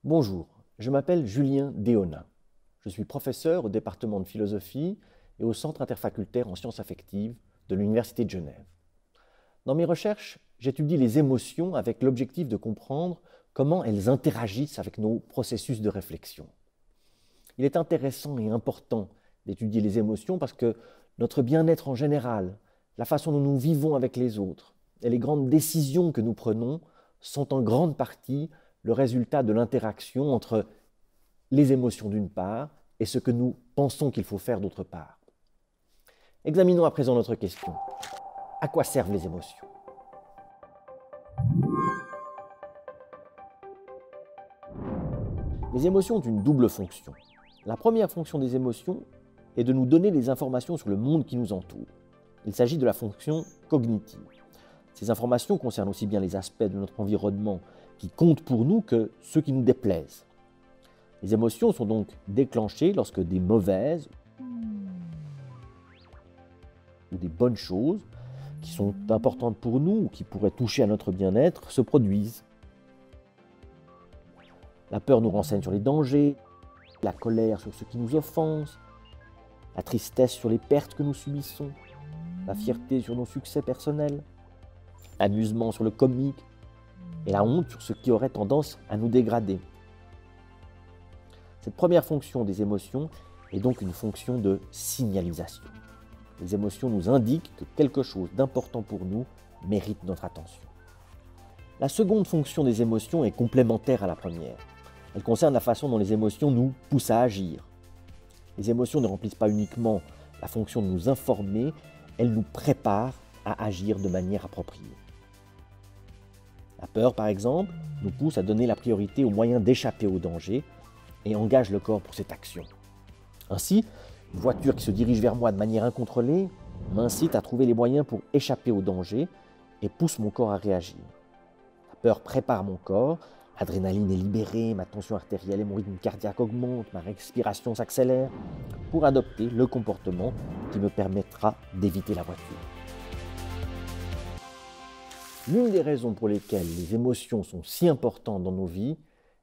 Bonjour, je m'appelle Julien Déonat. Je suis professeur au département de philosophie et au Centre interfacultaire en sciences affectives de l'Université de Genève. Dans mes recherches, j'étudie les émotions avec l'objectif de comprendre comment elles interagissent avec nos processus de réflexion. Il est intéressant et important d'étudier les émotions parce que notre bien-être en général, la façon dont nous vivons avec les autres et les grandes décisions que nous prenons sont en grande partie le résultat de l'interaction entre les émotions d'une part et ce que nous pensons qu'il faut faire d'autre part. Examinons à présent notre question. À quoi servent les émotions ? Les émotions ont une double fonction. La première fonction des émotions est de nous donner des informations sur le monde qui nous entoure. Il s'agit de la fonction cognitive. Ces informations concernent aussi bien les aspects de notre environnement qui comptent pour nous que ceux qui nous déplaisent. Les émotions sont donc déclenchées lorsque des mauvaises ou des bonnes choses qui sont importantes pour nous ou qui pourraient toucher à notre bien-être se produisent. La peur nous renseigne sur les dangers, la colère sur ce qui nous offense, la tristesse sur les pertes que nous subissons, la fierté sur nos succès personnels, l'amusement sur le comique et la honte sur ce qui aurait tendance à nous dégrader. Cette première fonction des émotions est donc une fonction de signalisation. Les émotions nous indiquent que quelque chose d'important pour nous mérite notre attention. La seconde fonction des émotions est complémentaire à la première. Elle concerne la façon dont les émotions nous poussent à agir. Les émotions ne remplissent pas uniquement la fonction de nous informer, elles nous préparent à agir de manière appropriée. La peur, par exemple, nous pousse à donner la priorité aux moyens d'échapper au danger et engage le corps pour cette action. Ainsi, une voiture qui se dirige vers moi de manière incontrôlée m'incite à trouver les moyens pour échapper au danger et pousse mon corps à réagir. La peur prépare mon corps, l'adrénaline est libérée, ma tension artérielle et mon rythme cardiaque augmentent, ma respiration s'accélère pour adopter le comportement qui me permettra d'éviter la voiture. L'une des raisons pour lesquelles les émotions sont si importantes dans nos vies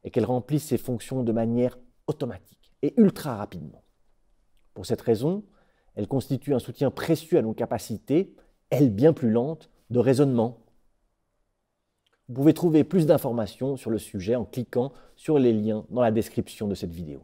est qu'elles remplissent ces fonctions de manière automatique et ultra rapidement. Pour cette raison, elles constituent un soutien précieux à nos capacités, elles bien plus lentes, de raisonnement. Vous pouvez trouver plus d'informations sur le sujet en cliquant sur les liens dans la description de cette vidéo.